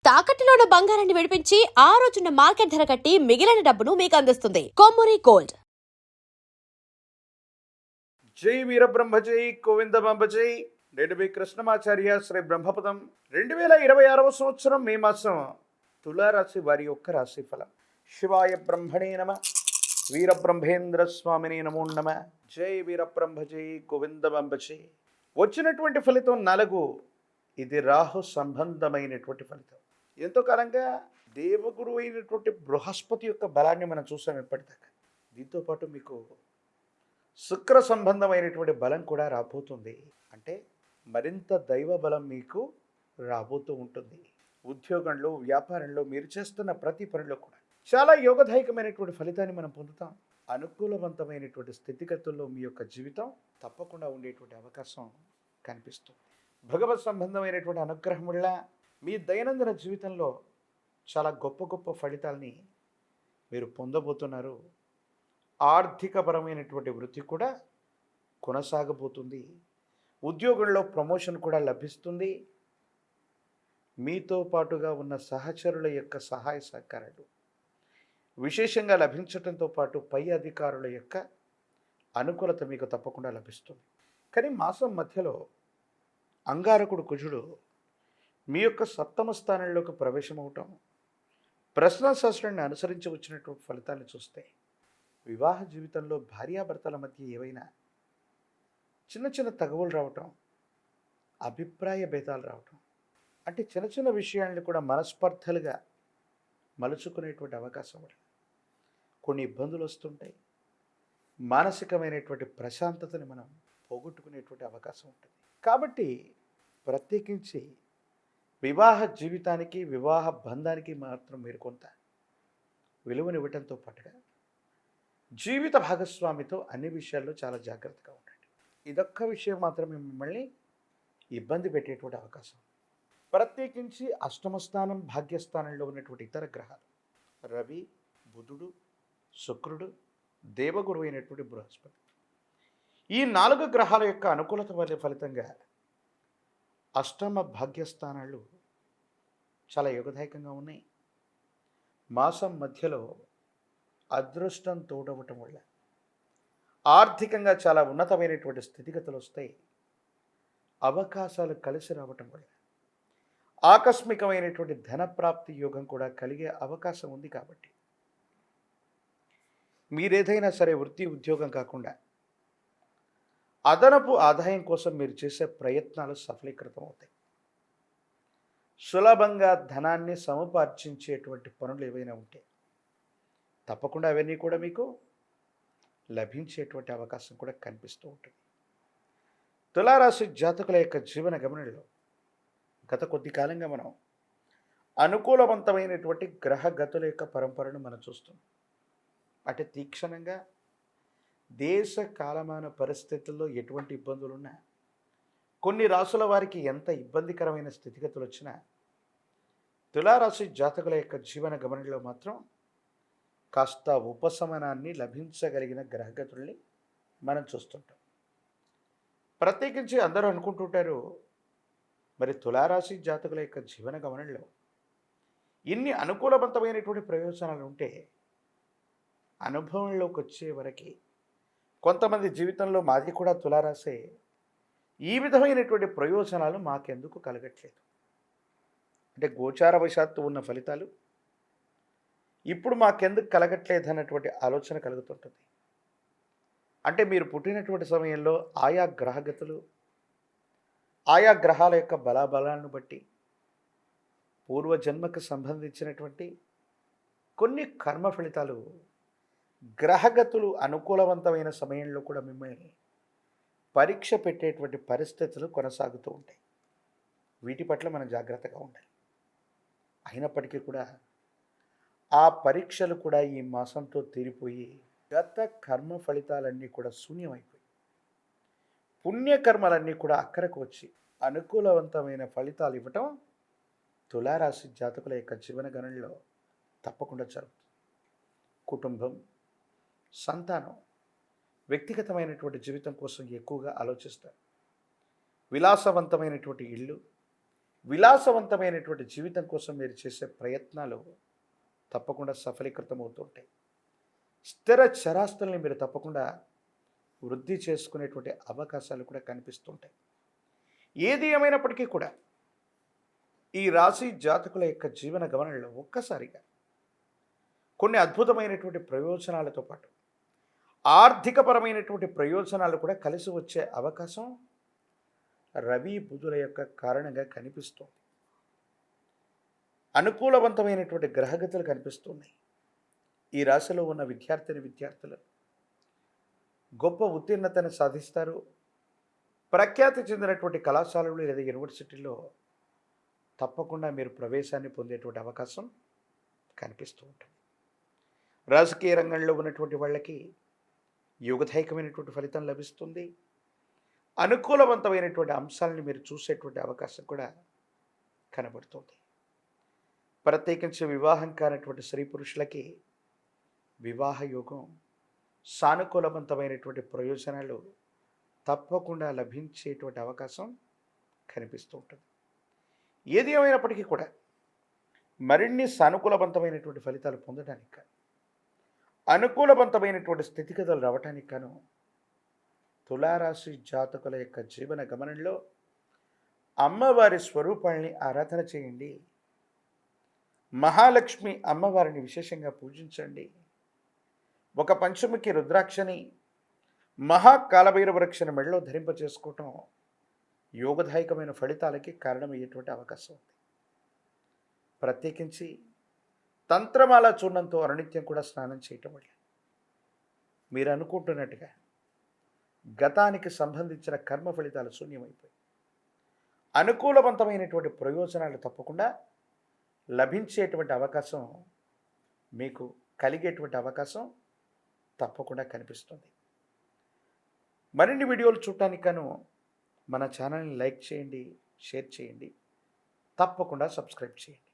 తాకట్టులో ఉన్న బంగారాన్ని విడిపించి ఆ రోజున్న మార్కెట్ ధర కట్టి మిగిలిన డబ్బును మీకు అందిస్తుంది కొమ్మూరి గోల్డ్. జై వీరబ్రహ్మ జై గోవిందమాంబ జై. నేను మీ కృష్ణమాచార్య శ్రీ బ్రహ్మపదం. 2026 సంవత్సరం మే మాసం తులారాశి వారి యొక్క రాశి ఫలం. శివాయ బ్రహ్మణే నమ, వీరబ్రహ్మేంద్ర స్వామిని నమో నమ. జై వీరబ్రహ్మ జై గోవిందమాంబ జై. వచ్చినటువంటి ఫలితం 4. ఇది రాహు సంబంధమైనటువంటి ఫలితం. ఎంతో కాలంగా దేవగురు అయినటువంటి బృహస్పతి యొక్క బలాన్ని మనం చూసాం ఇప్పటిదాకా. దీంతోపాటు మీకు శుక్ర సంబంధమైనటువంటి బలం కూడా రాబోతుంది. అంటే మరింత దైవ బలం మీకు రాబోతూ ఉంటుంది. ఉద్యోగంలో, వ్యాపారంలో, మీరు చేస్తున్న ప్రతి పనిలో కూడా చాలా యోగదాయకమైనటువంటి ఫలితాన్ని మనం పొందుతాం. అనుకూలవంతమైనటువంటి స్థితిగతుల్లో మీ యొక్క జీవితం తప్పకుండా ఉండేటువంటి అవకాశం కనిపిస్తుంది. భగవత్ సంబంధమైనటువంటి అనుగ్రహం వల్ల మీ దైనందిన జీవితంలో చాలా గొప్ప గొప్ప ఫలితాల్ని మీరు పొందబోతున్నారు. ఆర్థికపరమైనటువంటి వృద్ధి కూడా కొనసాగబోతుంది. ఉద్యోగంలో ప్రమోషన్ కూడా లభిస్తుంది. మీతో పాటుగా ఉన్న సహచరుల యొక్క సహాయ సహకారాలు విశేషంగా లభించడంతో పాటు పై అధికారుల యొక్క అనుకూలత మీకు తప్పకుండా లభిస్తుంది. కానీ మాసం మధ్యలో అంగారకుడు కుజుడు మీ యొక్క సప్తమ స్థానంలోకి ప్రవేశమవటం, ప్రశ్నాశాస్త్రాన్ని అనుసరించి వచ్చినటువంటి ఫలితాన్ని చూస్తే వివాహ జీవితంలో భార్యాభర్తల మధ్య ఏవైనా చిన్న చిన్న తగవులు రావటం, అభిప్రాయ భేదాలు రావటం, అంటే చిన్న చిన్న విషయాలను కూడా మనస్పర్ధలుగా మలుచుకునేటువంటి అవకాశం వల్ల కొన్ని ఇబ్బందులు వస్తుంటాయి. మానసికమైనటువంటి ప్రశాంతతని మనం పోగొట్టుకునేటువంటి అవకాశం ఉంటుంది. కాబట్టి ప్రత్యేకించి వివాహ జీవితానికి, వివాహ బంధానికి మాత్రం మీరు కొంత విలువనివ్వటంతో పాటుగా జీవిత భాగస్వామితో అన్ని విషయాల్లో చాలా జాగ్రత్తగా ఉండండి. ఇదొక్క విషయం మాత్రమే మిమ్మల్ని ఇబ్బంది పెట్టేటువంటి అవకాశం. ప్రత్యేకించి అష్టమ స్థానం, భాగ్యస్థానంలో ఉన్నటువంటి ఇతర గ్రహాలు రవి, బుధుడు, శుక్రుడు, దేవగురు అయినటువంటి బృహస్పతి, ఈ 4 గ్రహాల యొక్క అనుకూలత వల్ల ఫలితంగా అష్టమ భాగ్యస్థానాలు చాలా యోగదాయకంగా ఉన్నాయి. మాసం మధ్యలో అదృష్టం తోడవటం వల్ల ఆర్థికంగా చాలా ఉన్నతమైనటువంటి స్థితిగతులు వస్తాయి. అవకాశాలు కలిసి రావటం వల్ల ఆకస్మికమైనటువంటి ధనప్రాప్తి యోగం కూడా కలిగే అవకాశం ఉంది. కాబట్టి మీరేదైనా సరే వృత్తి, ఉద్యోగం కాకుండా అదనపు ఆదాయం కోసం మీరు చేసే ప్రయత్నాలు సఫలీకృతం అవుతాయి. సులభంగా ధనాన్ని సముపార్జించేటువంటి పనులు ఏవైనా ఉంటే తప్పకుండా అవన్నీ కూడా మీకు లభించేటువంటి అవకాశం కూడా కనిపిస్తూ ఉంటుంది. తులారాశి జాతకుల యొక్క జీవన గమనంలో గత కొద్ది కాలంగా మనం అనుకూలవంతమైనటువంటి గ్రహగతుల యొక్క పరంపరను మనం చూస్తున్నాం. అంటే తీక్షణంగా దేశ కాలమాన పరిస్థితుల్లో ఎటువంటి ఇబ్బందులు ఉన్నా, కొన్ని రాసుల వారికి ఎంత ఇబ్బందికరమైన స్థితిగతులు వచ్చినా తులారాశి జాతకుల యొక్క జీవన గమనంలో మాత్రం కాస్త ఉపశమనాన్ని లభించగలిగిన గ్రహగతుల్ని మనం చూస్తుంటాం. ప్రత్యేకించి అందరూ అనుకుంటుంటారు, మరి తులారాశి జాతకుల యొక్క జీవన గమనంలో ఇన్ని అనుకూలవంతమైనటువంటి ప్రయోజనాలు ఉంటే అనుభవంలోకి వచ్చే వరకు కొంతమంది జీవితంలో మాది కూడా తులారాశే, ఈ విధమైనటువంటి ప్రయోజనాలు మాకెందుకు కలగట్లేదు, అంటే గోచారవశాత్తు ఉన్న ఫలితాలు ఇప్పుడు మాకెందుకు కలగట్లేదు అన్నటువంటి ఆలోచన కలుగుతుంటుంది. అంటే మీరు పుట్టినటువంటి సమయంలో ఆయా గ్రహగతులు, ఆయా గ్రహాల యొక్క బలాబలాలను బట్టి పూర్వజన్మకు సంబంధించినటువంటి కొన్ని కర్మ ఫలితాలు గ్రహగతులు అనుకూలవంతమైన సమయంలో కూడా మిమ్మల్ని పరీక్ష పెట్టేటువంటి పరిస్థితులు కొనసాగుతూ ఉంటాయి. వీటి పట్ల మనం జాగ్రత్తగా ఉండాలి. అయినప్పటికీ కూడా ఆ పరీక్షలు కూడా ఈ మాసంతో తీరిపోయి గత కర్మ ఫలితాలన్నీ కూడా శూన్యమైపోయి పుణ్యకర్మలన్నీ కూడా అక్కరకు వచ్చి అనుకూలవంతమైన ఫలితాలు ఇవ్వటం తులారాశి జాతకుల యొక్క జీవన గణనలో తప్పకుండా జరుగుతుంది. కుటుంబం, సంతానం, వ్యక్తిగతమైనటువంటి జీవితం కోసం ఎక్కువగా ఆలోచిస్తారు. విలాసవంతమైనటువంటి ఇళ్ళు, విలాసవంతమైనటువంటి జీవితం కోసం మీరు చేసే ప్రయత్నాలు తప్పకుండా సఫలీకృతం అవుతుంటాయి. స్థిర చరాస్తుల్ని మీరు తప్పకుండా వృద్ధి చేసుకునేటువంటి అవకాశాలు కూడా కనిపిస్తుంటాయి. ఏది ఏమైనప్పటికీ కూడా ఈ రాశి జాతకుల యొక్క జీవన గమనంలో ఒక్కసారిగా కొన్ని అద్భుతమైనటువంటి ప్రయోజనాలతో పాటు ఆర్థికపరమైనటువంటి ప్రయోజనాలు కూడా కలిసి వచ్చే అవకాశం రవి బుధుల యొక్క కారణంగా కనిపిస్తుంది. అనుకూలవంతమైనటువంటి గ్రహగతులు కనిపిస్తున్నాయి. ఈ రాశిలో ఉన్న విద్యార్థులు గొప్ప ఉత్తీర్ణతను సాధిస్తారు. ప్రఖ్యాతి చెందినటువంటి కళాశాలలు లేదా యూనివర్సిటీలో తప్పకుండా మీరు ప్రవేశాన్ని పొందేటువంటి అవకాశం కనిపిస్తూ ఉంటుంది. రాజకీయ రంగంలో ఉన్నటువంటి వాళ్ళకి యోగదాయకమైనటువంటి ఫలితం లభిస్తుంది. అనుకూలవంతమైనటువంటి అంశాలను మీరు చూసేటువంటి అవకాశం కూడా కనబడుతుంది. ప్రత్యేకించి వివాహం కానటువంటి స్త్రీ పురుషులకి వివాహ యోగం, సానుకూలవంతమైనటువంటి ప్రయోజనాలు తప్పకుండా లభించేటువంటి అవకాశం కనిపిస్తూ ఉంటుంది. ఏది ఏమైనప్పటికీ కూడా మరిన్ని సానుకూలవంతమైనటువంటి ఫలితాలు పొందడానికి కానీ, అనుకూలవంతమైనటువంటి స్థితిగతులు రావటానికి గాను తులారాశి జాతకుల యొక్క జీవన గమనంలో అమ్మవారి స్వరూపాల్ని ఆరాధన చేయండి. మహాలక్ష్మి అమ్మవారిని విశేషంగా పూజించండి. ఒక పంచముఖి రుద్రాక్షని, మహాకాలభైరవ రక్షణ మెడలో ధరింపచేసుకోవటం యోగదాయకమైన ఫలితాలకి కారణమయ్యేటువంటి అవకాశం ఉంది. ప్రత్యేకించి తంత్రమాల చూర్ణంతో అనునిత్యం కూడా స్నానం చేయటం వల్ల మీరు అనుకుంటున్నట్టుగా గతానికి సంబంధించిన కర్మ ఫలితాలు శూన్యమైపోయి అనుకూలవంతమైనటువంటి ప్రయోజనాలు తప్పకుండా లభించేటువంటి అవకాశం, మీకు కలిగేటువంటి అవకాశం తప్పకుండా కనిపిస్తుంది. మరిన్ని వీడియోలు చూడటానికి గాను మన ఛానల్ని లైక్ చేయండి, షేర్ చేయండి, తప్పకుండా సబ్స్క్రైబ్ చేయండి.